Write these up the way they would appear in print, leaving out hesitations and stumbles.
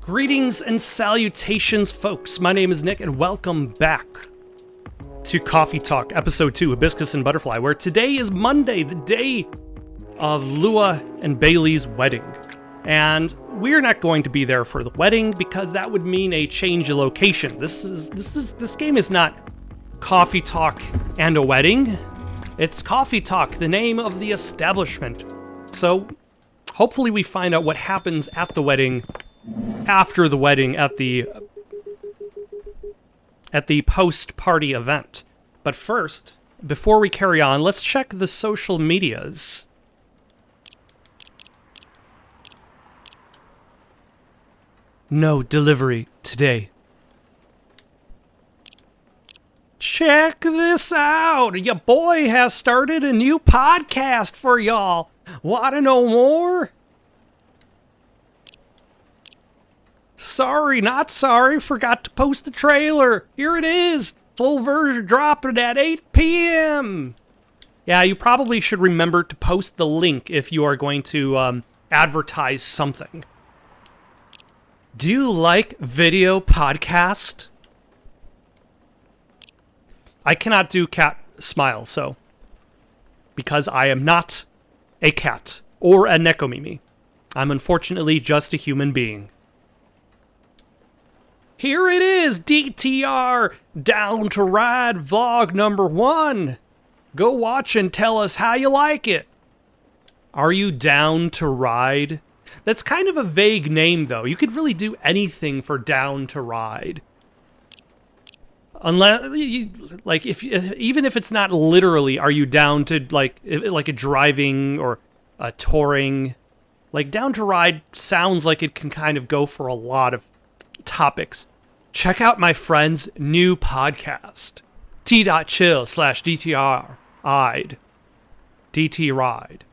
Greetings and salutations, folks. My name is Nick, and welcome back to Coffee Talk, Episode 2, Hibiscus and Butterfly, where today is Monday, the day of Lua and Bailey's wedding. And we're not going to be there for the wedding because that would mean a change of location. This game is not Coffee Talk and a wedding. It's Coffee Talk, the name of the establishment. So hopefully we find out what happens at the wedding, after the wedding, at the post-party event. But first, before we carry on, let's check the social medias. No delivery today. Check this out! Your boy has started a new podcast for y'all. Want to know more? Sorry, not sorry. Forgot to post the trailer. Here it is. Full version dropping at 8 p.m. Yeah, you probably should remember to post the link if you are going to advertise something. Do you like video podcast? I cannot do cat smile, so. Because I am not a cat or a Nekomimi. I'm unfortunately just a human being. Here it is, DTR, Down to Ride vlog number 1. Go watch and tell us how you like it. Are you down to ride? That's kind of a vague name, though. You could really do anything for Down to Ride. Unless, even if it's not literally, are you down to, like a driving or a touring? Like, Down to Ride sounds like it can kind of go for a lot of topics. Check out my friend's new podcast, t.chill/DTR-IDE. DT Ride.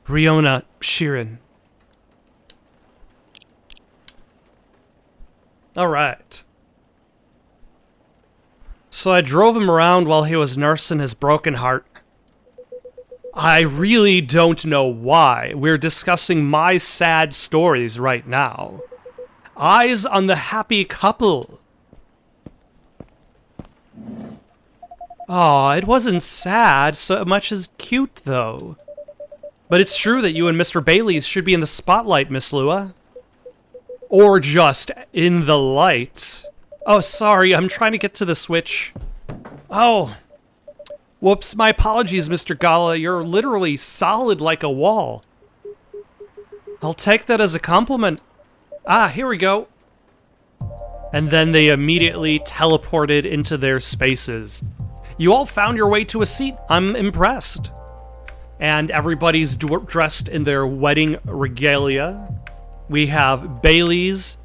Riona Sheeran. Alright. So I drove him around while he was nursing his broken heart. I really don't know why we're discussing my sad stories right now. Eyes on the happy couple. Aw, it wasn't sad so much as cute, though. But it's true that you and Mr. Bailey's should be in the spotlight, Miss Lua. Or just in the light. Oh, sorry, I'm trying to get to the switch. Oh. Whoops, my apologies, Mr. Gala. You're literally solid like a wall. I'll take that as a compliment. Ah, here we go. And then they immediately teleported into their spaces. You all found your way to a seat. I'm impressed. And everybody's dressed in their wedding regalia. We have Bailey's,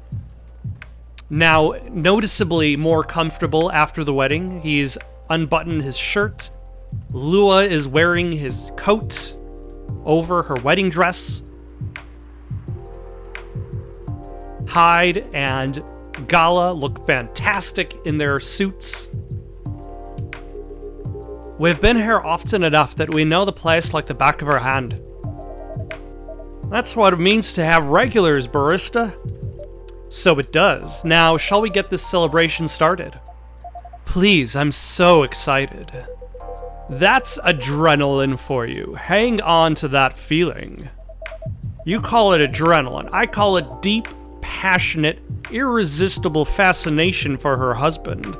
now noticeably more comfortable after the wedding. He's unbuttoned his shirt. Lua is wearing his coat over her wedding dress. Hyde and Gala look fantastic in their suits. We've been here often enough that we know the place like the back of our hand. That's what it means to have regulars, barista. So it does. Now, shall we get this celebration started? Please, I'm so excited. That's adrenaline for you. Hang on to that feeling. You call it adrenaline. I call it deep, passionate, irresistible fascination for her husband.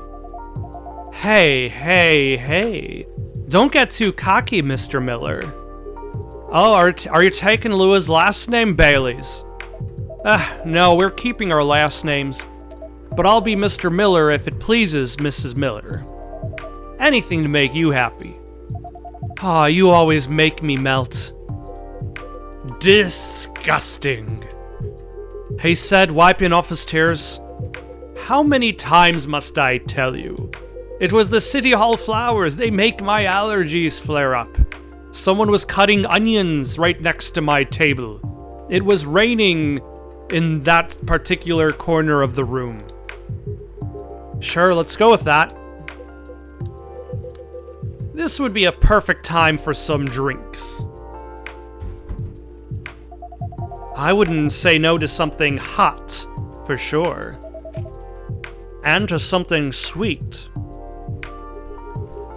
Hey. Don't get too cocky, Mr. Miller. Oh, are you taking Lua's last name, Bailey's? No, we're keeping our last names. But I'll be Mr. Miller if it pleases Mrs. Miller. Anything to make you happy. Ah, you always make me melt. Disgusting. He said, wiping off his tears. How many times must I tell you? It was the City Hall flowers. They make my allergies flare up. Someone was cutting onions right next to my table. It was raining in that particular corner of the room. Sure, let's go with that. This would be a perfect time for some drinks. I wouldn't say no to something hot, for sure. And to something sweet.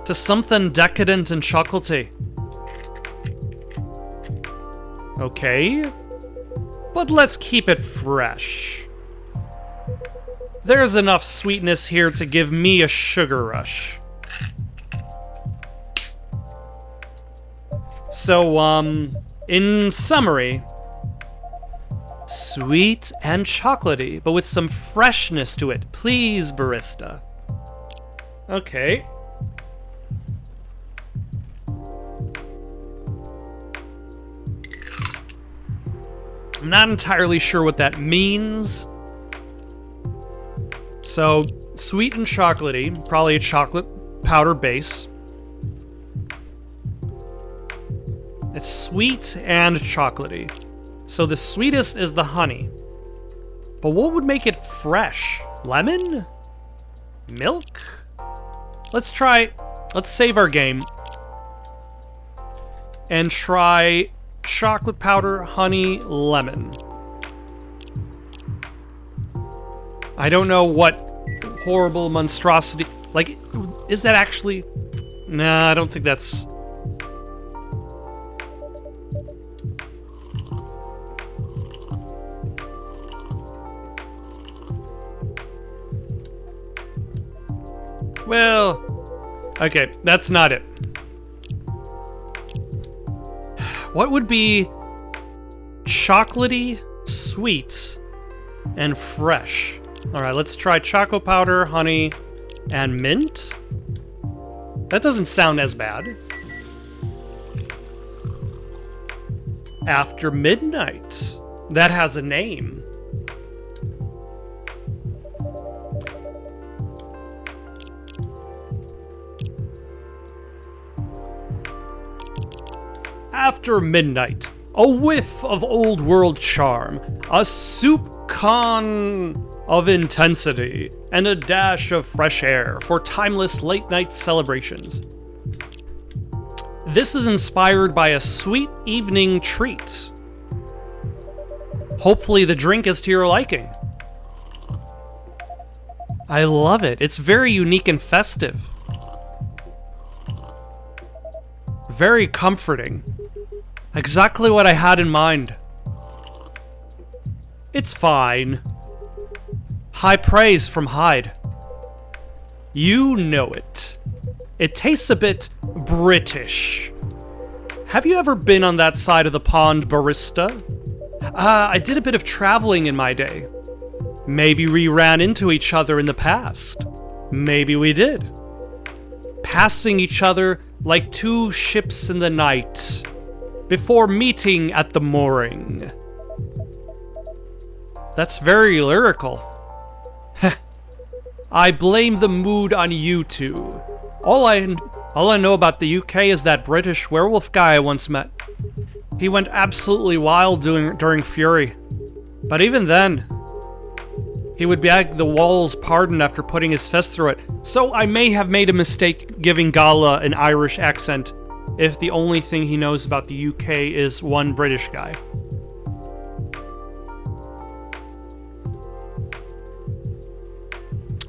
To something decadent and chocolatey. Okay. But let's keep it fresh. There's enough sweetness here to give me a sugar rush. So, in summary, sweet and chocolatey, but with some freshness to it. Please, barista. Okay. I'm not entirely sure what that means. So, sweet and chocolatey, probably a chocolate powder base. It's sweet and chocolatey. So the sweetest is the honey. But what would make it fresh? Lemon? Milk? Let's save our game. And try chocolate powder, honey, lemon. I don't know what horrible monstrosity... Like, is that actually... Nah, I don't think that's... Well, okay, that's not it. What would be chocolatey, sweet, and fresh? All right, let's try choco powder, honey, and mint. That doesn't sound as bad. After midnight. That has a name. After midnight, a whiff of old world charm, a soup con of intensity, and a dash of fresh air for timeless late night celebrations. This is inspired by a sweet evening treat. Hopefully the drink is to your liking. I love it. It's very unique and festive. Very comforting. Exactly what I had in mind. It's fine. High praise from Hyde. You know it. It tastes a bit British. Have you ever been on that side of the pond, barista? I did a bit of traveling in my day. Maybe we ran into each other in the past. Maybe we did. Passing each other like two ships in the night, before meeting at the mooring. That's very lyrical. I blame the mood on you two. All I know about the UK is that British werewolf guy I once met. He went absolutely wild during Fury. But even then, he would beg the walls pardon after putting his fist through it. So I may have made a mistake giving Gala an Irish accent if the only thing he knows about the UK is one British guy.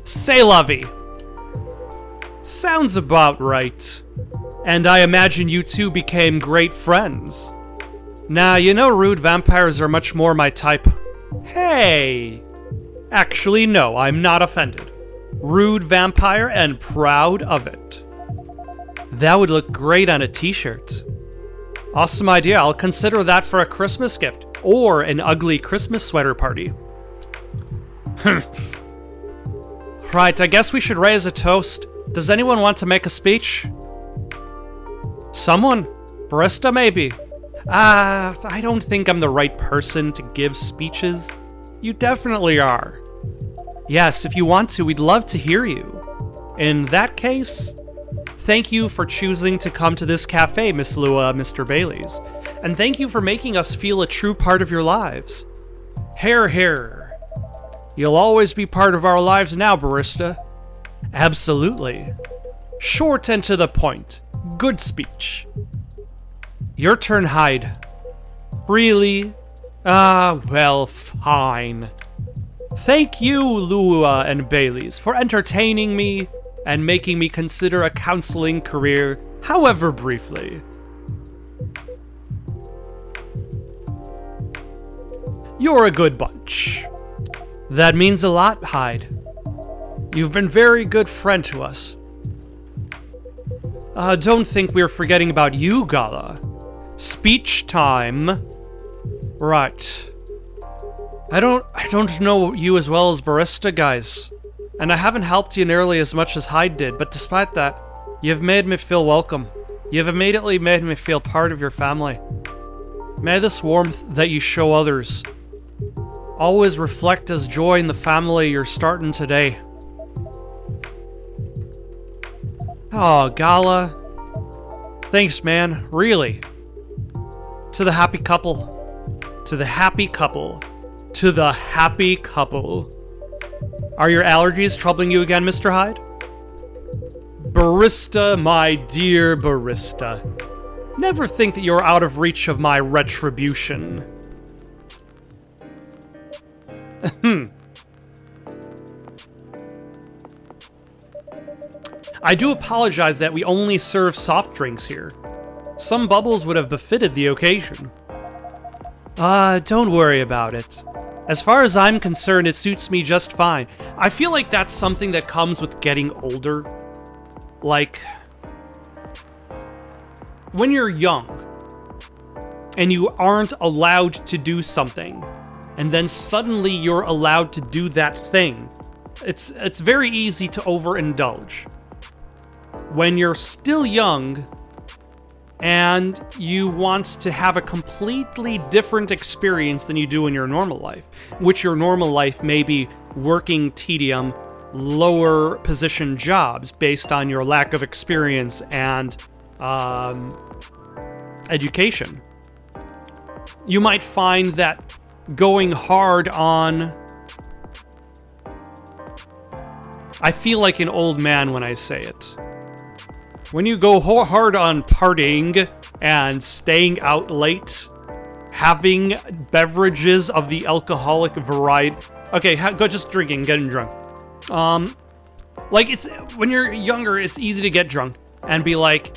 C'est la vie. Sounds about right. And I imagine you two became great friends. Nah, you know rude vampires are much more my type. Hey! Actually, no, I'm not offended. Rude vampire and proud of it. That would look great on a t-shirt. Awesome idea, I'll consider that for a Christmas gift. Or an ugly Christmas sweater party. Right, I guess we should raise a toast. Does anyone want to make a speech? Someone? Barista, maybe? I don't think I'm the right person to give speeches. You definitely are. Yes, if you want to, we'd love to hear you. In that case, thank you for choosing to come to this cafe, Miss Lua, Mr. Bailey's. And thank you for making us feel a true part of your lives. Hair, hair. You'll always be part of our lives now, barista. Absolutely. Short and to the point. Good speech. Your turn, Hyde. Really, Ah, well, fine. Thank you, Lua and Baileys, for entertaining me and making me consider a counseling career, however briefly. You're a good bunch. That means a lot, Hyde. You've been a very good friend to us. Don't think we're forgetting about you, Gala. Speech time. Right. I don't know you as well as Barista, guys. And I haven't helped you nearly as much as Hyde did, but despite that, you've made me feel welcome. You've immediately made me feel part of your family. May this warmth that you show others always reflect as joy in the family you're starting today. Oh, Gala. Thanks, man. Really. To the happy couple. To the happy couple. To the happy couple. Are your allergies troubling you again, Mr. Hyde? Barista, my dear Barista. Never think that you're out of reach of my retribution. I do apologize that we only serve soft drinks here. Some bubbles would have befitted the occasion. Don't worry about it. As far as I'm concerned, it suits me just fine. I feel like that's something that comes with getting older. Like, when you're young, and you aren't allowed to do something, and then suddenly you're allowed to do that thing, it's very easy to overindulge. When you're still young, and you want to have a completely different experience than you do in your normal life, which your normal life may be working tedium, lower position jobs based on your lack of experience and education. You might find that going hard on... I feel like an old man when I say it. When you go hard on partying and staying out late, having beverages of the alcoholic variety... Okay, go just drinking, getting drunk. Like, it's when you're younger, it's easy to get drunk and be like,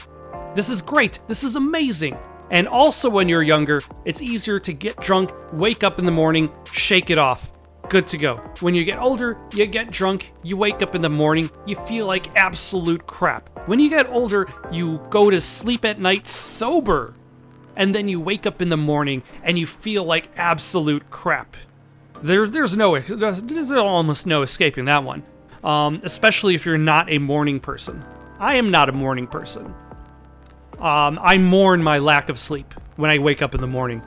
this is great, this is amazing. And also when you're younger, it's easier to get drunk, wake up in the morning, shake it off. Good to go. When you get older, you get drunk, you wake up in the morning, you feel like absolute crap. When you get older, you go to sleep at night sober. And then you wake up in the morning and you feel like absolute crap. There's almost no escaping that one. Especially if you're not a morning person. I am not a morning person. I mourn my lack of sleep when I wake up in the morning.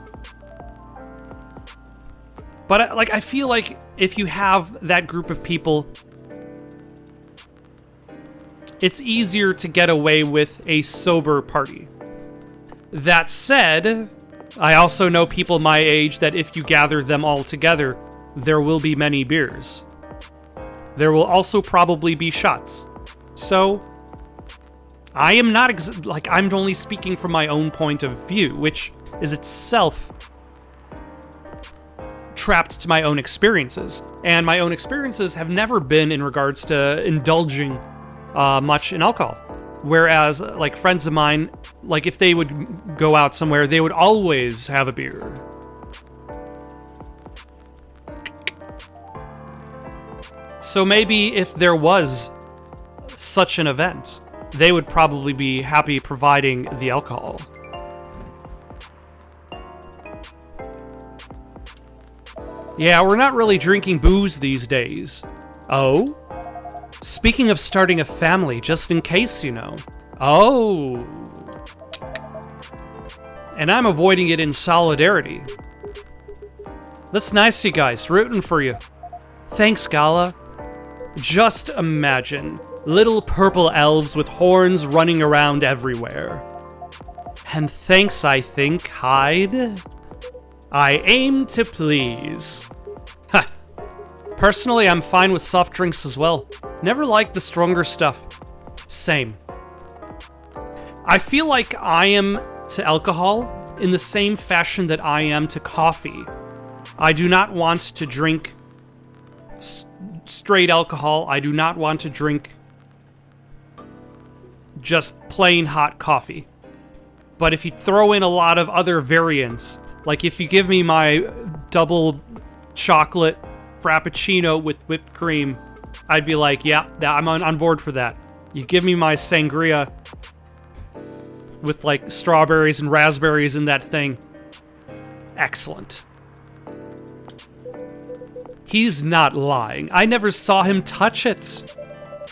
But I feel like if you have that group of people, it's easier to get away with a sober party. That said, I also know people my age that if you gather them all together, there will be many beers. There will also probably be shots. So, I am not, I'm only speaking from my own point of view, which is itself trapped to my own experiences. And my own experiences have never been in regards to indulging much in alcohol. Whereas, like, friends of mine, like, if they would go out somewhere, they would always have a beer. So maybe if there was such an event, they would probably be happy providing the alcohol. Yeah, we're not really drinking booze these days. Oh? Speaking of starting a family, just in case, you know. Oh. And I'm avoiding it in solidarity. That's nice, you guys. Rooting for you. Thanks, Gala. Just imagine little purple elves with horns running around everywhere. And thanks, I think, Hyde. I aim to please. Ha! Personally, I'm fine with soft drinks as well. Never liked the stronger stuff. Same. I feel like I am to alcohol in the same fashion that I am to coffee. I do not want to drink straight alcohol. I do not want to drink just plain hot coffee. But if you throw in a lot of other variants, like if you give me my double chocolate frappuccino with whipped cream, I'd be like, yeah, I'm on board for that. You give me my sangria with like strawberries and raspberries in that thing. Excellent. He's not lying. I never saw him touch it.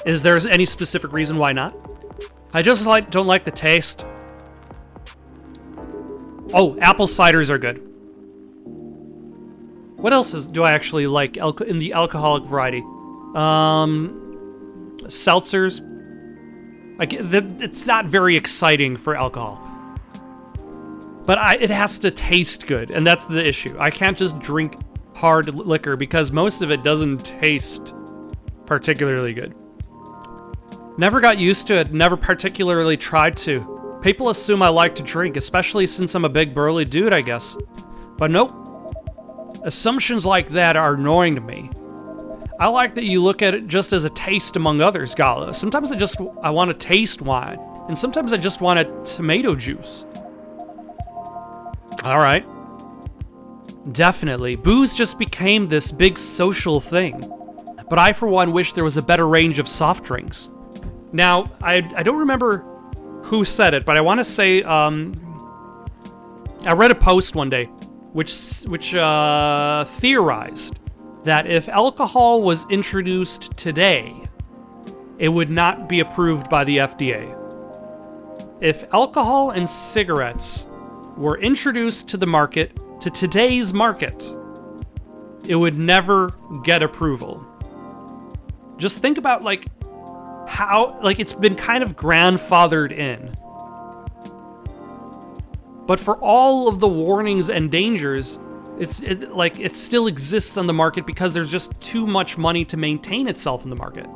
Is there any specific reason why not? I just don't like the taste. Oh, apple ciders are good. What else do I actually like in the alcoholic variety? Seltzers. It's not very exciting for alcohol. But it has to taste good, and that's the issue. I can't just drink hard liquor because most of it doesn't taste particularly good. Never got used to it, never particularly tried to. People assume I like to drink, especially since I'm a big burly dude, I guess. But nope. Assumptions like that are annoying to me. I like that you look at it just as a taste among others, Gala. Sometimes I want to taste wine, and sometimes I just want a tomato juice. All right. Definitely. Booze just became this big social thing. But I, for one, wish there was a better range of soft drinks. Now, I don't remember who said it, but I want to say, I read a post one day which theorized that if alcohol was introduced today, it would not be approved by the FDA. If alcohol and cigarettes were introduced to the market, to today's market, it would never get approval. Just think about, like, how, like, it's been kind of grandfathered in. But for all of the warnings and dangers, it still exists on the market because there's just too much money to maintain itself in the market.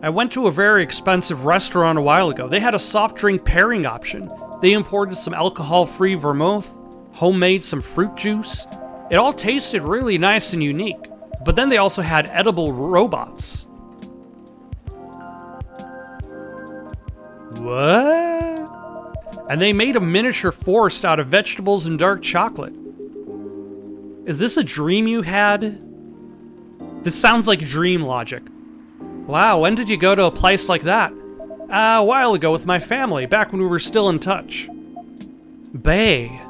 I went to a very expensive restaurant a while ago. They had a soft drink pairing option. They imported some alcohol-free vermouth, homemade some fruit juice. It all tasted really nice and unique. But then they also had edible robots. What? And they made a miniature forest out of vegetables and dark chocolate. Is this a dream you had? This sounds like dream logic. Wow, when did you go to a place like that? A while ago with my family, back when we were still in touch. Bae.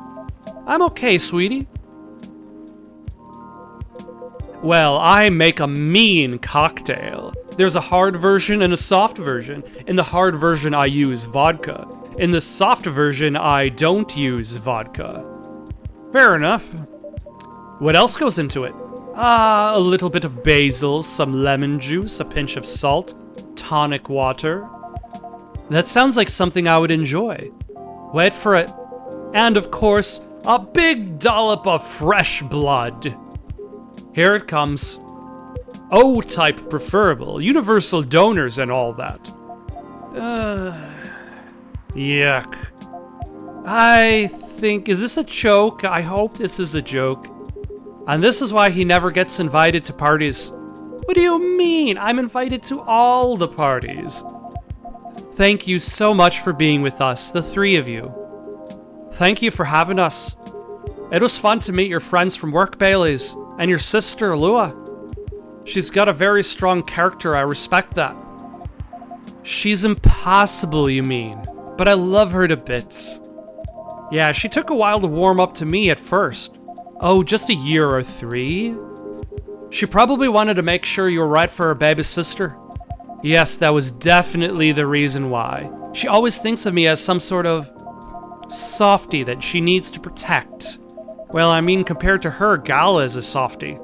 I'm okay, sweetie. Well, I make a mean cocktail. There's a hard version and a soft version. In the hard version, I use vodka. In the soft version, I don't use vodka. Fair enough. What else goes into it? A little bit of basil, some lemon juice, a pinch of salt, tonic water. That sounds like something I would enjoy. Wait for it. And of course, a big dollop of fresh blood. Here it comes. O-type preferable, universal donors and all that. Yuck. I think, is this a joke? I hope this is a joke. And this is why he never gets invited to parties. What do you mean? I'm invited to all the parties. Thank you so much for being with us, the three of you. Thank you for having us. It was fun to meet your friends from work, Bailey's, and your sister, Lua. She's got a very strong character, I respect that. She's impossible, you mean, but I love her to bits. Yeah, she took a while to warm up to me at first. Oh, just a year or 3? She probably wanted to make sure you were right for her baby sister. Yes, that was definitely the reason why. She always thinks of me as some sort of softie that she needs to protect. Well, I mean, compared to her, Gala is a softie.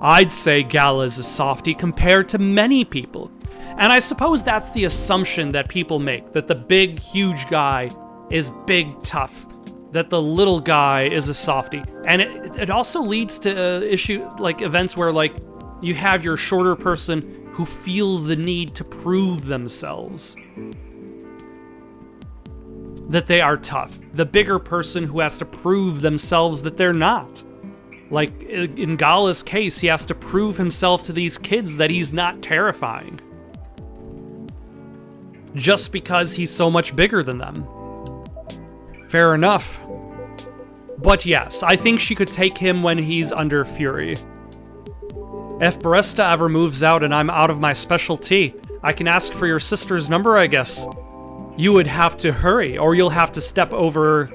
I'd say Gala is a softie compared to many people. And I suppose that's the assumption that people make, that the big, huge guy is big, tough, that the little guy is a softie. And it also leads to events where, like, you have your shorter person who feels the need to prove themselves. that they are tough. The bigger person who has to prove themselves that they're not. Like, in Gala's case, he has to prove himself to these kids that he's not terrifying. Just because he's so much bigger than them. Fair enough. But yes, I think she could take him when he's under fury. If Barista ever moves out and I'm out of my specialty, I can ask for your sister's number, I guess. You would have to hurry, or you'll have to step over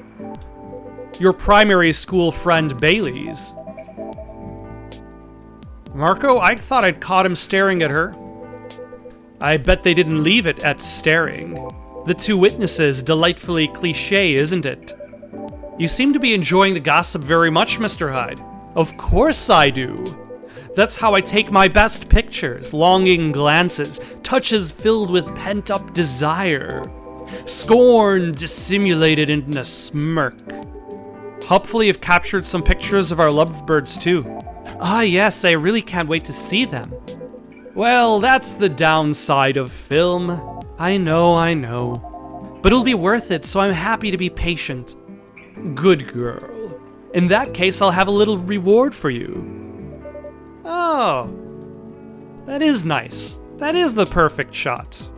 your primary school friend Bailey's. Marco, I thought I'd caught him staring at her. I bet they didn't leave it at staring. The two witnesses, delightfully cliché, isn't it? You seem to be enjoying the gossip very much, Mr. Hyde. Of course I do. That's how I take my best pictures. Longing glances, touches filled with pent-up desire. Scorn dissimulated in a smirk. Hopefully you've captured some pictures of our lovebirds too. Ah yes, I really can't wait to see them. Well, that's the downside of film. I know. But it'll be worth it, so I'm happy to be patient. Good girl. In that case, I'll have a little reward for you. Oh, that is nice. That is the perfect shot.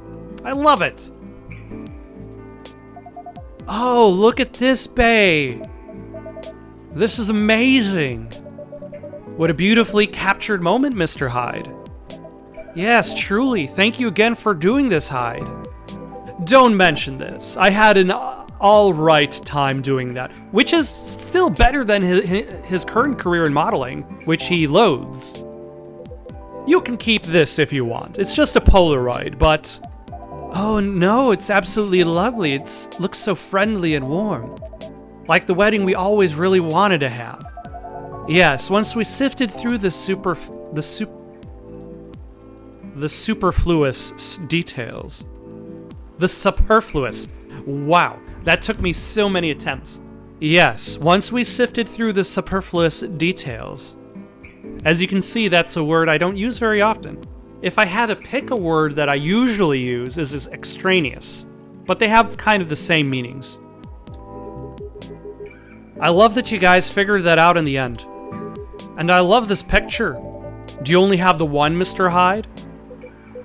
I love it. Oh, look at this bay. This is amazing. What a beautifully captured moment, Mr. Hyde. Yes, truly. Thank you again for doing this, Hyde. Don't mention this. I had an all-right time doing that, which is still better than his current career in modeling, which he loathes. You can keep this if you want. It's just a Polaroid, but... Oh no, it's absolutely lovely. It looks so friendly and warm. Like the wedding we always really wanted to have. Yes, once we sifted through the superfluous details. The superfluous. Wow, that took me so many attempts. Yes, once we sifted through the superfluous details. As you can see, that's a word I don't use very often. If I had to pick a word that I usually use, is extraneous, but they have kind of the same meanings. I love that you guys figured that out in the end. And I love this picture. Do you only have the one, Mr. Hyde?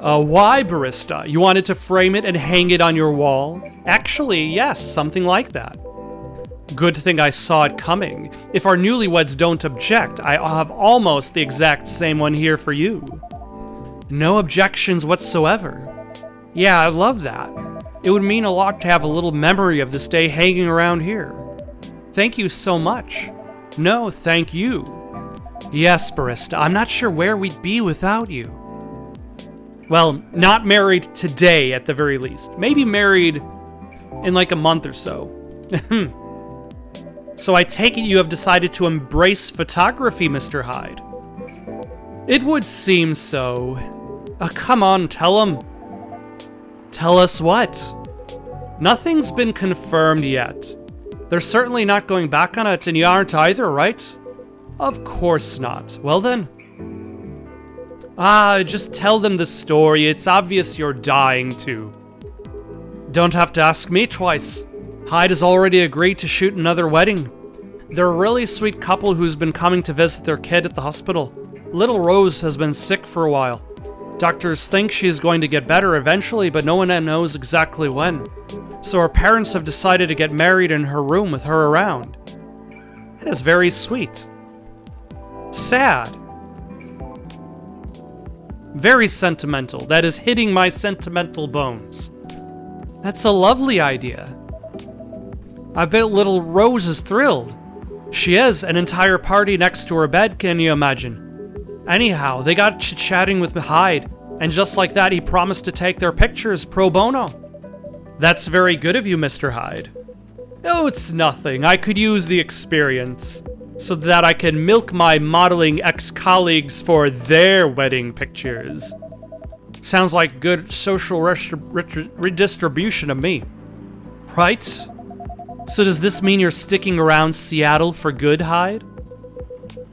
Why, Barista? You wanted to frame it and hang it on your wall? Actually, yes, something like that. Good thing I saw it coming. If our newlyweds don't object, I'll have almost the exact same one here for you. No objections whatsoever. Yeah, I love that. It would mean a lot to have a little memory of this day hanging around here. Thank you so much. No, thank you. Yes, Barista, I'm not sure where we'd be without you. Well, not married today at the very least. Maybe married in like a month or so. So I take it you have decided to embrace photography, Mr. Hyde. It would seem so. Come on, tell him. Tell us what? Nothing's been confirmed yet. They're certainly not going back on it, and you aren't either, right? Of course not. Well then. Just tell them the story. It's obvious you're dying to. Don't have to ask me twice. Hyde has already agreed to shoot another wedding. They're a really sweet couple who's been coming to visit their kid at the hospital. Little Rose has been sick for a while. Doctors think she's going to get better eventually, but no one knows exactly when. So her parents have decided to get married in her room with her around. It is very sweet. Sad. Very sentimental. That is hitting my sentimental bones. That's a lovely idea. I bet little Rose is thrilled. She is, an entire party next to her bed, can you imagine? Anyhow, they got chit-chatting with Hyde, and just like that, he promised to take their pictures pro bono. That's very good of you, Mr. Hyde. Oh, it's nothing. I could use the experience, so that I can milk my modeling ex-colleagues for their wedding pictures. Sounds like good social redistribution to me. Right? So does this mean you're sticking around Seattle for good, Hyde?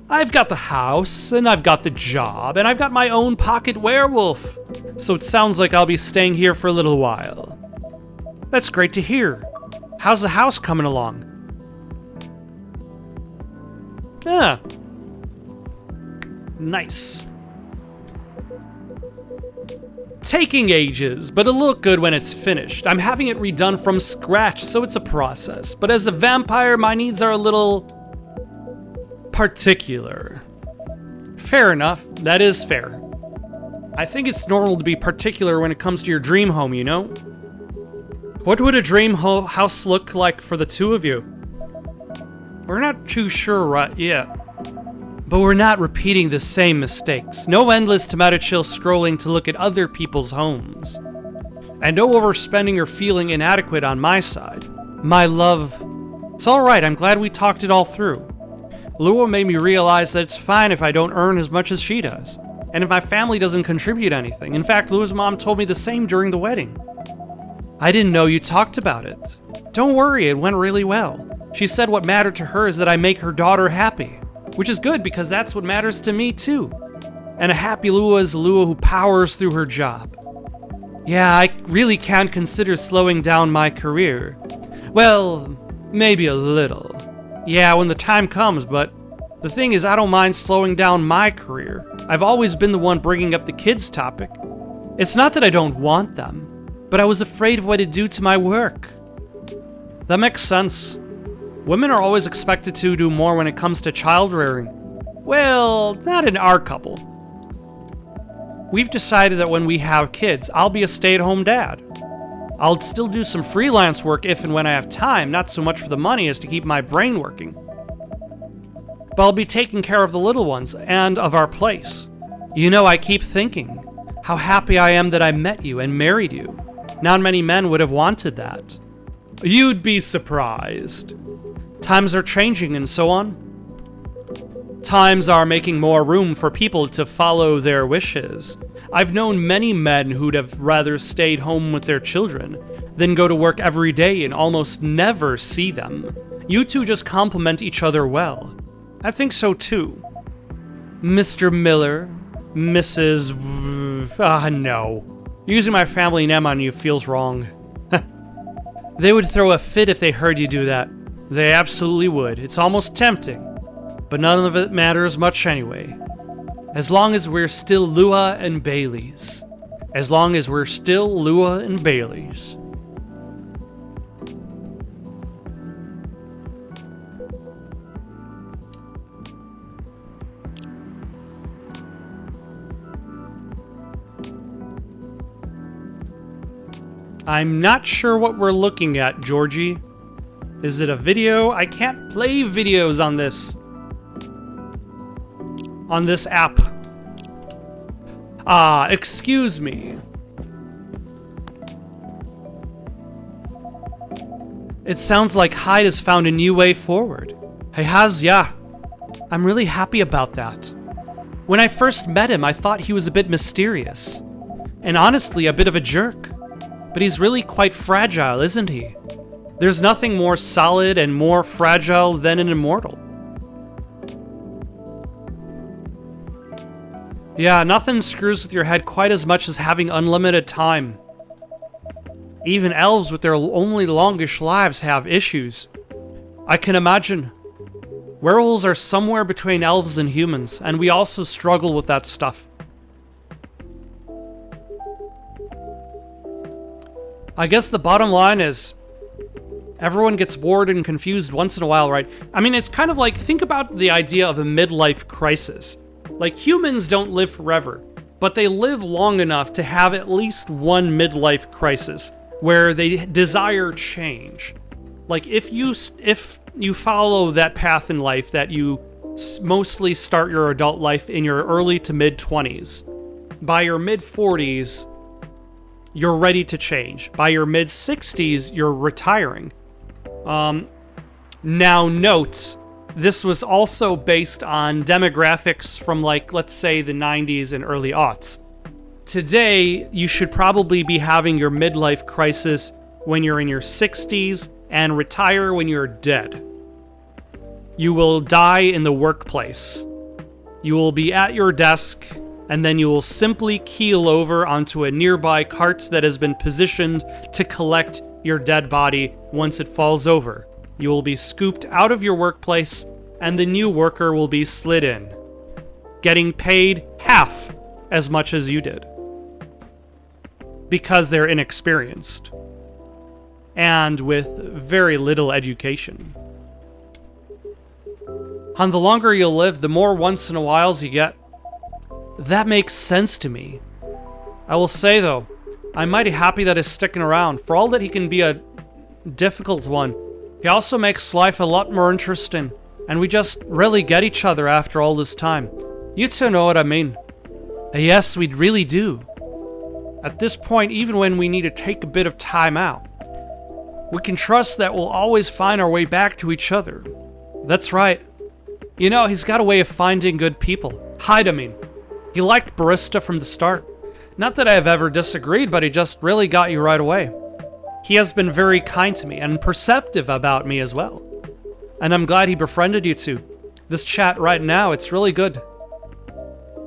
I've got the house, and I've got the job, and I've got my own pocket werewolf. So it sounds like I'll be staying here for a little while. That's great to hear. How's the house coming along? Yeah. Nice. Taking ages, but it'll look good when it's finished. I'm having it redone from scratch, so it's a process. But as a vampire, my needs are a little particular. Fair enough. That is fair. I think it's normal to be particular when it comes to your dream home, you know? What would a dream house look like for the two of you? We're not too sure right yet. But we're not repeating the same mistakes. No endless tomato chill scrolling to look at other people's homes. And no overspending or feeling inadequate on my side. My love, it's alright, I'm glad we talked it all through. Lua made me realize that it's fine if I don't earn as much as she does. And if my family doesn't contribute anything. In fact, Lua's mom told me the same during the wedding. I didn't know you talked about it. Don't worry, it went really well. She said what mattered to her is that I make her daughter happy. Which is good, because that's what matters to me, too. And a happy Lua is a Lua who powers through her job. Yeah, I really can't consider slowing down my career. Well, maybe a little. Yeah, when the time comes, but the thing is, I don't mind slowing down my career. I've always been the one bringing up the kids topic. It's not that I don't want them, but I was afraid of what it'd do to my work. That makes sense. Women are always expected to do more when it comes to child rearing. Well, not in our couple. We've decided that when we have kids, I'll be a stay-at-home dad. I'll still do some freelance work if and when I have time, not so much for the money as to keep my brain working. But I'll be taking care of the little ones and of our place. You know, I keep thinking how happy I am that I met you and married you. Not many men would have wanted that. You'd be surprised. Times are changing and so on. Times are making more room for people to follow their wishes. I've known many men who'd have rather stayed home with their children than go to work every day and almost never see them. You two just complement each other well. I think so too. Mr. Miller, Mrs. No. Using my family name on you feels wrong. They would throw a fit if they heard you do that. They absolutely would. It's almost tempting. But none of it matters much anyway. As long as we're still Lua and Baileys. As long as we're still Lua and Baileys. I'm not sure what we're looking at, Georgie. Is it a video? I can't play videos on this. On this app. Excuse me. It sounds like Hyde has found a new way forward. He has, yeah. I'm really happy about that. When I first met him, I thought he was a bit mysterious. And honestly, a bit of a jerk. But he's really quite fragile, isn't he? There's nothing more solid and more fragile than an immortal. Yeah, nothing screws with your head quite as much as having unlimited time. Even elves with their only longish lives have issues. I can imagine. Werewolves are somewhere between elves and humans, and we also struggle with that stuff. I guess the bottom line is, everyone gets bored and confused once in a while, right? I mean, it's kind of like, think about the idea of a midlife crisis. Like, humans don't live forever, but they live long enough to have at least one midlife crisis where they desire change. Like, if you follow that path in life that you mostly start your adult life in your early to mid-20s, by your mid-40s, you're ready to change. By your mid-60s, you're retiring. Now note, this was also based on demographics from, like, let's say the 90s and early aughts. Today, you should probably be having your midlife crisis when you're in your 60s and retire when you're dead. You will die in the workplace. You will be at your desk, and then you will simply keel over onto a nearby cart that has been positioned to collect your dead body once it falls over. You will be scooped out of your workplace, and the new worker will be slid in, getting paid half as much as you did. Because they're inexperienced. And with very little education. And the longer you'll live, the more once in a whiles you get. That makes sense to me. I will say, though, I'm mighty happy that he's sticking around. For all that he can be a difficult one, he also makes life a lot more interesting. And we just really get each other after all this time. You two know what I mean. Yes, we really do. At this point, even when we need to take a bit of time out, we can trust that we'll always find our way back to each other. That's right. You know, he's got a way of finding good people. Hyde, I mean. He liked Barista from the start. Not that I have ever disagreed, but he just really got you right away. He has been very kind to me and perceptive about me as well. And I'm glad he befriended you two. This chat right now, it's really good.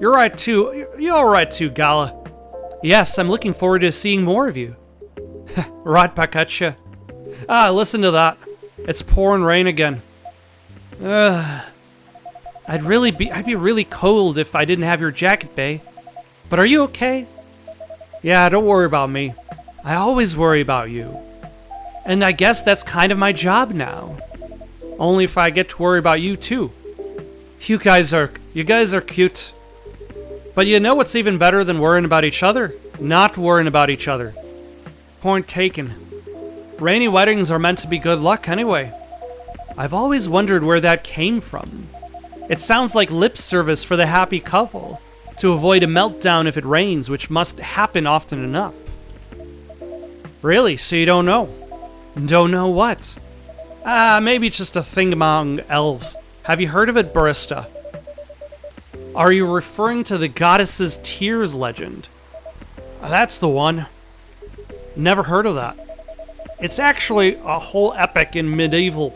You're right too. You're all right too, Gala. Yes, I'm looking forward to seeing more of you. Right back at you. Ah, listen to that. It's pouring rain again. I'd be really cold if I didn't have your jacket, bae. But are you okay? Yeah, don't worry about me. I always worry about you. And I guess that's kind of my job now. Only if I get to worry about you too. You guys are cute. But you know what's even better than worrying about each other? Not worrying about each other. Point taken. Rainy weddings are meant to be good luck anyway. I've always wondered where that came from. It sounds like lip service for the happy couple, to avoid a meltdown if it rains, which must happen often enough. Really? So you don't know? Don't know what? Maybe it's just a thing among elves. Have you heard of it, Barista? Are you referring to the goddess's tears legend? That's the one. Never heard of that. It's actually a whole epic in medieval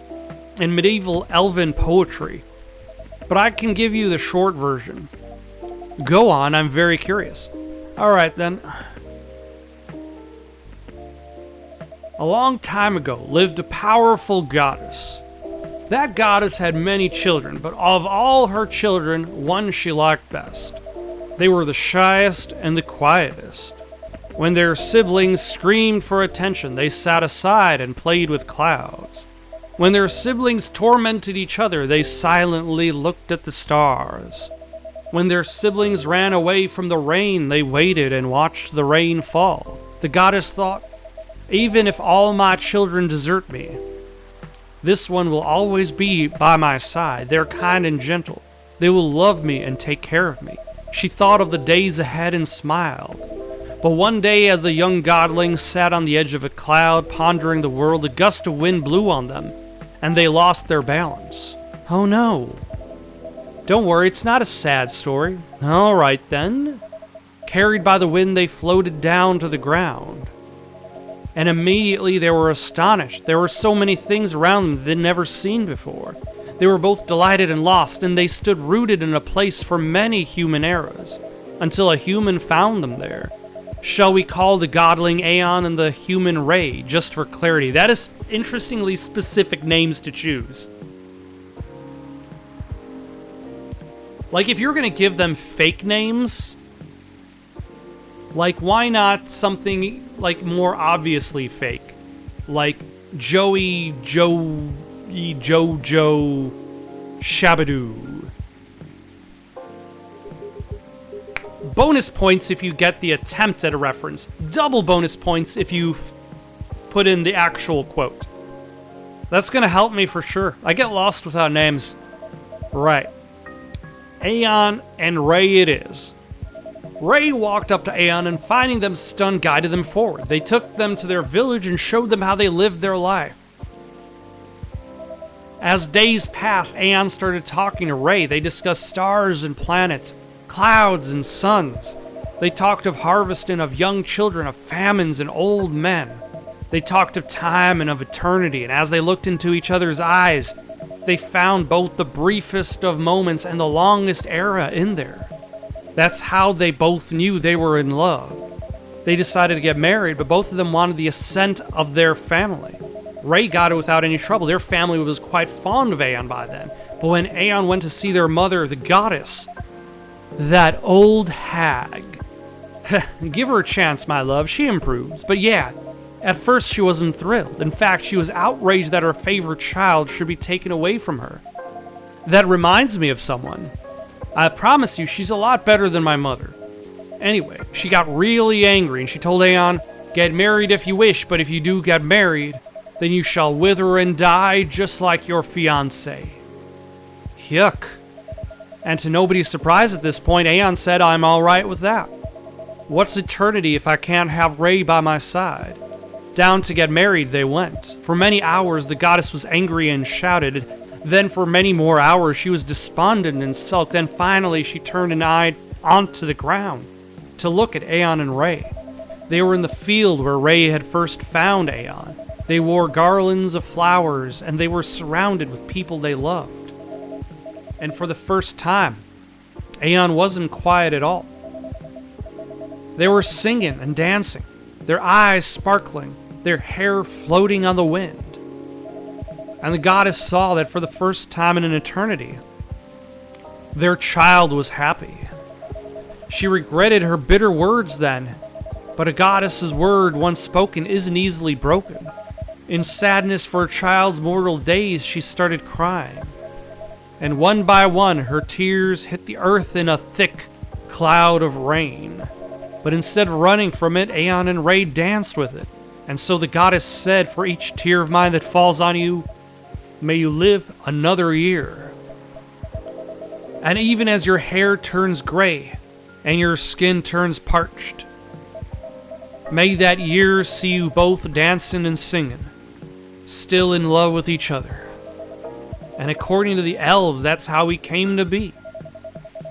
elven poetry. But I can give you the short version. Go on, I'm very curious. Alright then. A long time ago lived a powerful goddess. That goddess had many children, but of all her children, one she liked best. They were the shyest and the quietest. When their siblings screamed for attention, they sat aside and played with clouds. When their siblings tormented each other, they silently looked at the stars. When their siblings ran away from the rain, they waited and watched the rain fall. The goddess thought, even if all my children desert me, this one will always be by my side. They're kind and gentle. They will love me and take care of me. She thought of the days ahead and smiled. But one day, as the young godlings sat on the edge of a cloud, pondering the world, a gust of wind blew on them, and they lost their balance. Oh no. Don't worry, it's not a sad story. All right then. Carried by the wind, they floated down to the ground. And immediately they were astonished. There were so many things around them they'd never seen before. They were both delighted and lost, and they stood rooted in a place for many human eras, until a human found them there. Shall we call the godling Aeon and the human Ray, just for clarity? That is interestingly specific names to choose. Like, if you're gonna give them fake names, like, why not something, like, more obviously fake? Like, Joey, Jojo, Shabadoo. Bonus points if you get the attempt at a reference. Double bonus points if you put in the actual quote. That's gonna help me for sure. I get lost without names. Right. Aeon and Ray it is. Ray walked up to Aeon and, finding them stunned, guided them forward. They took them to their village and showed them how they lived their life. As days passed, Aeon started talking to Ray. They discussed stars and planets, clouds and suns. They talked of harvest and of young children, of famines and old men. They talked of time and of eternity, and as they looked into each other's eyes, they found both the briefest of moments and the longest era in there. That's how they both knew they were in love. They decided to get married, but both of them wanted the assent of their family. Ray got it without any trouble. Their family was quite fond of Aeon by then. But when Aeon went to see their mother, the goddess, that old hag, give her a chance, my love, she improves. But yeah, at first she wasn't thrilled. In fact, she was outraged that her favorite child should be taken away from her. That reminds me of someone. I promise you, she's a lot better than my mother. Anyway, she got really angry and she told Aeon, get married if you wish, but if you do get married, then you shall wither and die just like your fiancé. Yuck. And to nobody's surprise at this point, Aeon said, I'm alright with that. What's eternity if I can't have Ray by my side? Down to get married they went. For many hours the goddess was angry and shouted. Then for many more hours she was despondent and sulked. Then finally she turned and eyed onto the ground to look at Aeon and Ray. They were in the field where Ray had first found Aeon. They wore garlands of flowers and they were surrounded with people they loved. And for the first time, Aeon wasn't quiet at all. They were singing and dancing, their eyes sparkling, their hair floating on the wind. And the goddess saw that for the first time in an eternity, their child was happy. She regretted her bitter words then, but a goddess's word once spoken isn't easily broken. In sadness for her child's mortal days, she started crying. And one by one, her tears hit the earth in a thick cloud of rain. But instead of running from it, Aeon and Ray danced with it. And so the goddess said, for each tear of mine that falls on you, may you live another year. And even as your hair turns gray and your skin turns parched, may that year see you both dancing and singing, still in love with each other. And according to the elves, that's how we came to be.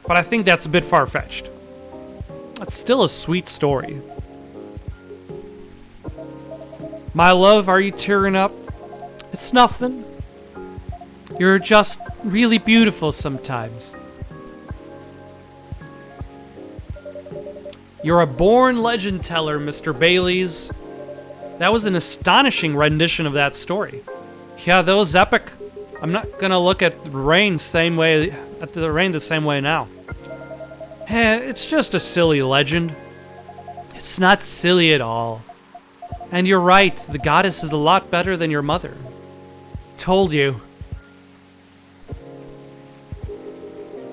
But I think that's a bit far-fetched. It's still a sweet story. My love, are you tearing up? It's nothing. You're just really beautiful sometimes. You're a born legend teller, Mr. Baileys. That was an astonishing rendition of that story. Yeah, that was epic. I'm not gonna look at the rain the same way now. It's just a silly legend. It's not silly at all. And you're right, the goddess is a lot better than your mother. Told you.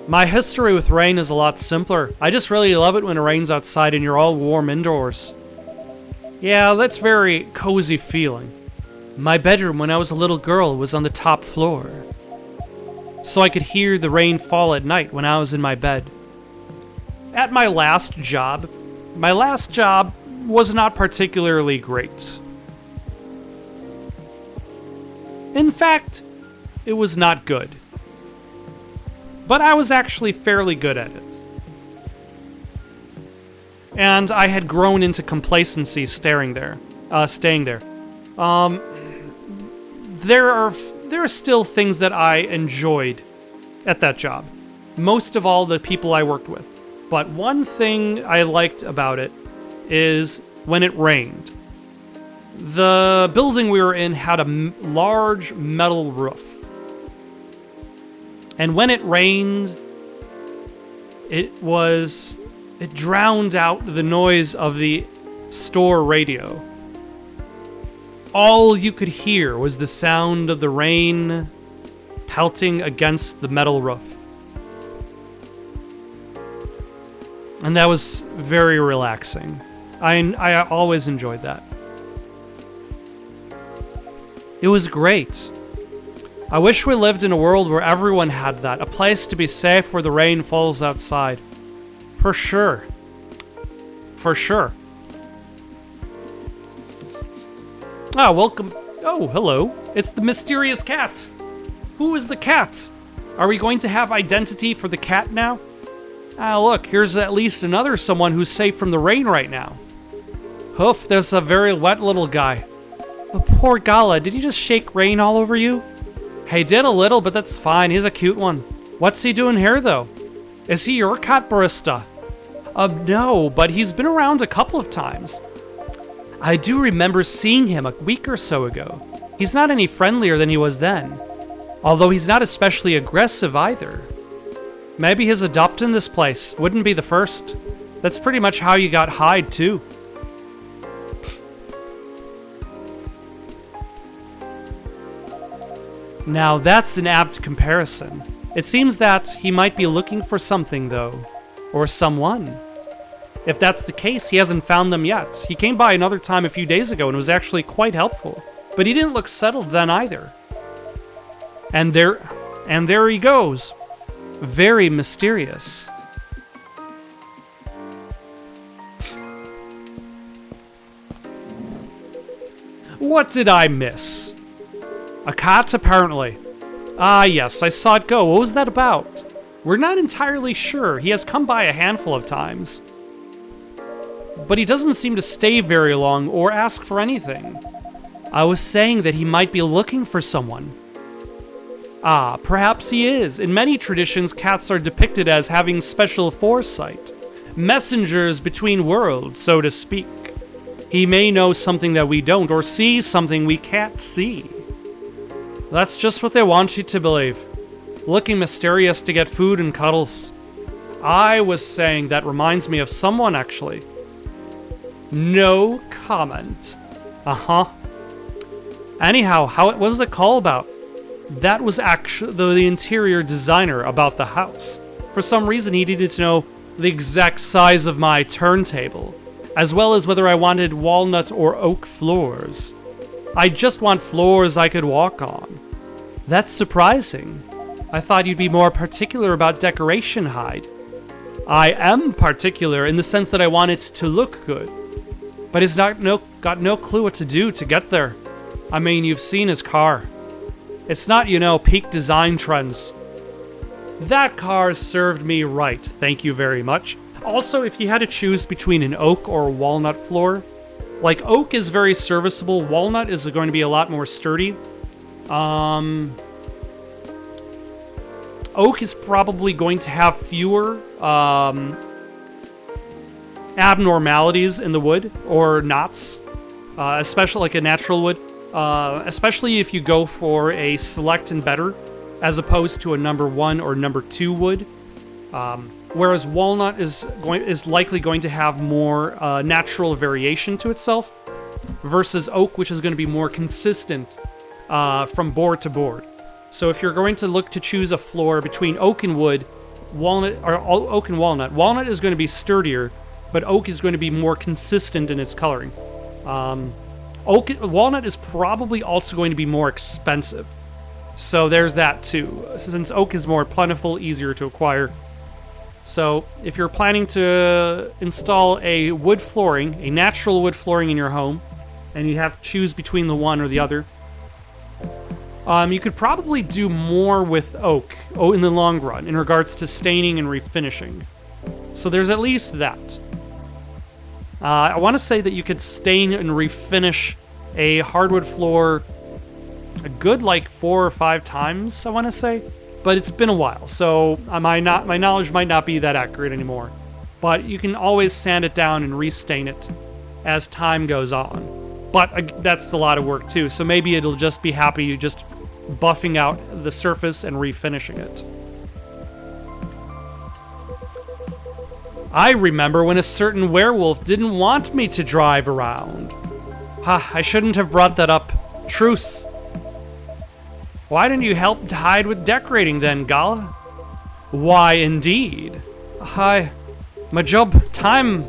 My history with rain is a lot simpler. I just really love it when it rains outside and you're all warm indoors. Yeah, that's very cozy feeling. My bedroom when I was a little girl was on the top floor, so I could hear the rain fall at night when I was in my bed. At my last job was not particularly great. In fact, it was not good. But I was actually fairly good at it. And I had grown into complacency staying there. There are still things that I enjoyed at that job. Most of all, the people I worked with. But one thing I liked about it is when it rained. The building we were in had a large metal roof. And when it rained, it drowned out the noise of the store radio. All you could hear was the sound of the rain pelting against the metal roof. And that was very relaxing. I always enjoyed that. It was great. I wish we lived in a world where everyone had that. A place to be safe where the rain falls outside. For sure. For sure. Ah, welcome. Oh, hello. It's the mysterious cat. Who is the cat? Are we going to have identity for the cat now? Ah, look, here's at least another someone who's safe from the rain right now. Hoof, there's a very wet little guy. Oh, poor Gala, did he just shake rain all over you? He did a little, but that's fine. He's a cute one. What's he doing here, though? Is he your cat, Barista? No, but he's been around a couple of times. I do remember seeing him a week or so ago. He's not any friendlier than he was then. Although he's not especially aggressive either. Maybe his adopting this place wouldn't be the first. That's pretty much how you got Hyde, too. Now that's an apt comparison. It seems that he might be looking for something, though. Or someone. If that's the case, he hasn't found them yet. He came by another time a few days ago and was actually quite helpful. But he didn't look settled then either. And there he goes. Very mysterious. What did I miss? A cat, apparently. Ah, yes, I saw it go. What was that about? We're not entirely sure. He has come by a handful of times. But he doesn't seem to stay very long or ask for anything. I was saying that he might be looking for someone. Ah, perhaps he is. In many traditions, cats are depicted as having special foresight. Messengers between worlds, so to speak. He may know something that we don't, or see something we can't see. That's just what they want you to believe. Looking mysterious to get food and cuddles. I was saying that reminds me of someone, actually. No comment. Uh-huh. Anyhow, what was the call about? That was actually the interior designer about the house. For some reason, he needed to know the exact size of my turntable, as well as whether I wanted walnut or oak floors. I just want floors I could walk on. That's surprising. I thought you'd be more particular about decoration, Hyde. I am particular in the sense that I want it to look good. But he's got no clue what to do to get there. I mean, you've seen his car. It's not, peak design trends. That car served me right, thank you very much. Also, if you had to choose between an oak or walnut floor, like oak is very serviceable, walnut is going to be a lot more sturdy. Oak is probably going to have fewer abnormalities in the wood, or knots, especially like a natural wood, especially if you go for a select and better, as opposed to a number 1 or number 2 wood. Whereas walnut is likely going to have more natural variation to itself, versus oak, which is going to be more consistent from board to board. So if you're going to look to choose a floor between oak and wood, oak and walnut is going to be sturdier, but oak is going to be more consistent in its coloring. Walnut is probably also going to be more expensive. So there's that too, since oak is more plentiful, easier to acquire. So if you're planning to install a wood flooring, a natural wood flooring in your home, and you have to choose between the one or the other, you could probably do more with oak in the long run in regards to staining and refinishing. So there's at least that. I want to say that you could stain and refinish a hardwood floor a good 4 or 5 times, I want to say. But it's been a while, so my knowledge might not be that accurate anymore. But you can always sand it down and restain it as time goes on. But that's a lot of work too, so maybe it'll just be happy just buffing out the surface and refinishing it. I remember when a certain werewolf didn't want me to drive around. I shouldn't have brought that up. Truce. Why didn't you help Hyde with decorating then, Gala? Why, indeed. My job time.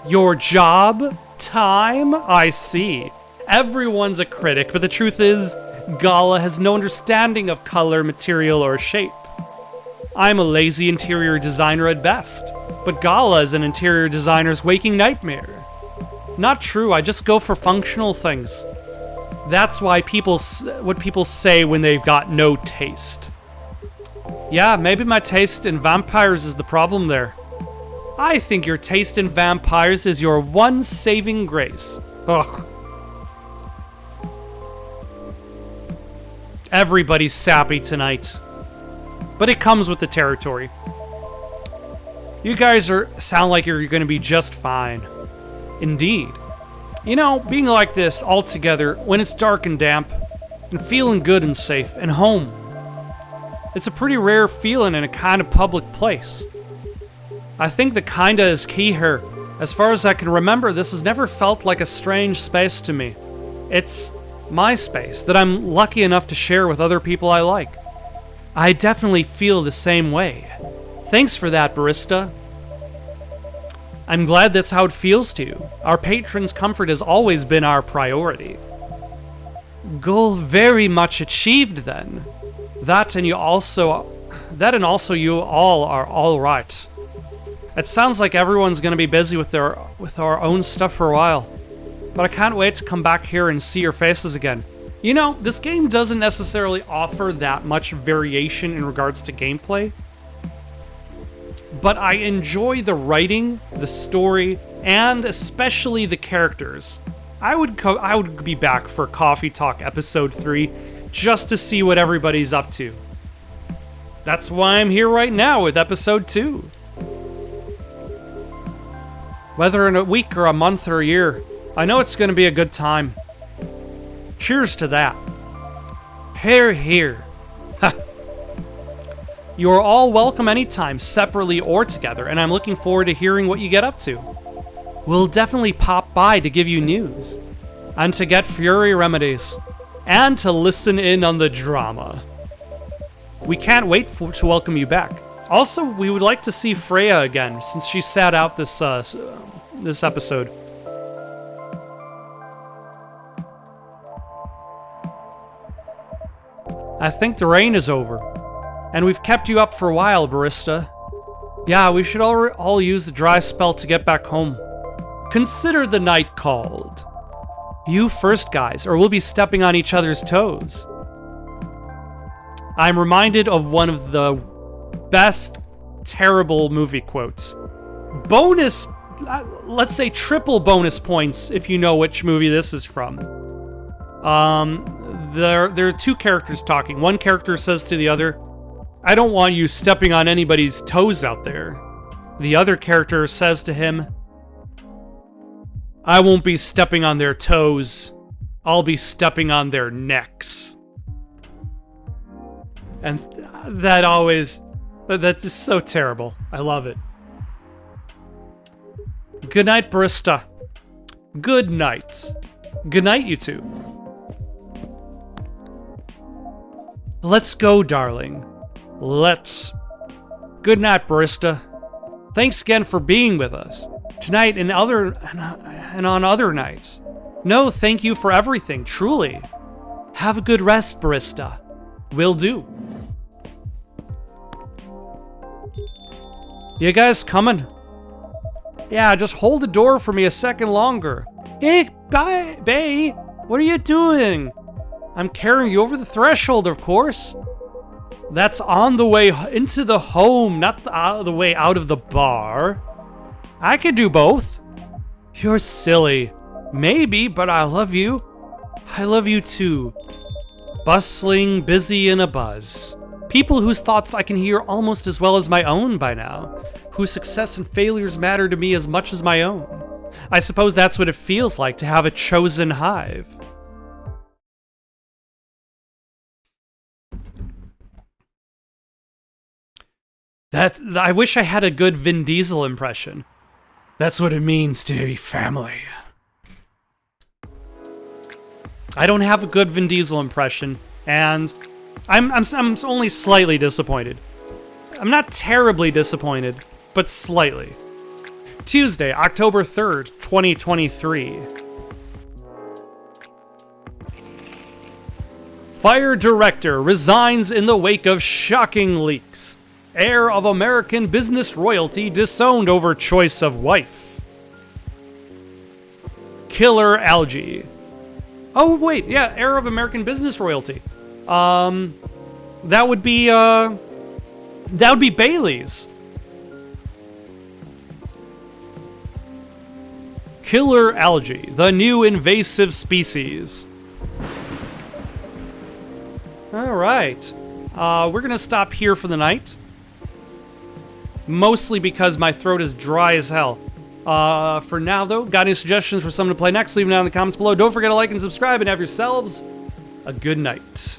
Your job time? I see. Everyone's a critic, but the truth is, Gala has no understanding of color, material, or shape. I'm a lazy interior designer at best, but Gala is an interior designer's waking nightmare. Not true, I just go for functional things. That's why what people say when they've got no taste. Yeah, maybe my taste in vampires is the problem there. I think your taste in vampires is your one saving grace. Ugh. Everybody's sappy tonight. But it comes with the territory. You guys sound like you're going to be just fine. Indeed. You know, being like this all together when it's dark and damp, and feeling good and safe and home, it's a pretty rare feeling in a kind of public place. I think the kinda is key here. As far as I can remember, this has never felt like a strange space to me. It's my space that I'm lucky enough to share with other people I like. I definitely feel the same way. Thanks for that, barista. I'm glad that's how it feels to you. Our patrons' comfort has always been our priority. Goal very much achieved then. That and also you all are all right. It sounds like everyone's going to be busy with our own stuff for a while. But I can't wait to come back here and see your faces again. You know, this game doesn't necessarily offer that much variation in regards to gameplay. But I enjoy the writing, the story, and especially the characters. I would be back for Coffee Talk Episode 3 just to see what everybody's up to. That's why I'm here right now with Episode 2. Whether in a week or a month or a year, I know it's going to be a good time. Cheers to that. Here, here. You are all welcome anytime, separately or together, and I'm looking forward to hearing what you get up to. We'll definitely pop by to give you news, and to get Fury remedies, and to listen in on the drama. We can't wait to welcome you back. Also, we would like to see Freya again, since she sat out this episode. I think the rain is over. And we've kept you up for a while, barista. Yeah, we should all use the dry spell to get back home. Consider the night called. You first, guys, or we'll be stepping on each other's toes. I'm reminded of one of the best terrible movie quotes. Bonus, let's say triple bonus points if you know which movie this is from. There are two characters talking. One character says to the other, I don't want you stepping on anybody's toes out there. The other character says to him, I won't be stepping on their toes. I'll be stepping on their necks. And that's just so terrible. I love it. Good night, barista. Good night. Good night, you two. Let's go, darling. Let's. Good night, barista. Thanks again for being with us tonight and on other nights. No, thank you for everything, truly. Have a good rest, barista. Will do. You guys coming? Yeah, just hold the door for me a second longer. Hey, Bay, what are you doing? I'm carrying you over the threshold, of course. That's on the way into the home, not the way out of the bar. I could do both. You're silly. Maybe, but I love you. I love you too. Bustling, busy, in a buzz. People whose thoughts I can hear almost as well as my own by now. Whose success and failures matter to me as much as my own. I suppose that's what it feels like to have a chosen hive. I wish I had a good Vin Diesel impression. That's what it means to be family. I don't have a good Vin Diesel impression, and I'm only slightly disappointed. I'm not terribly disappointed, but slightly. Tuesday, October 3rd, 2023. Fire director resigns in the wake of shocking leaks. Heir of American business royalty disowned over choice of wife. Killer algae. Oh wait, yeah, heir of American business royalty. That would be Bailey's. Killer algae, the new invasive species. All right, we're gonna stop here for the night. mostly because my throat is dry as hell. For now, though, got any suggestions for someone to play next? Leave them down in the comments below. Don't forget to like and subscribe, and have yourselves a good night.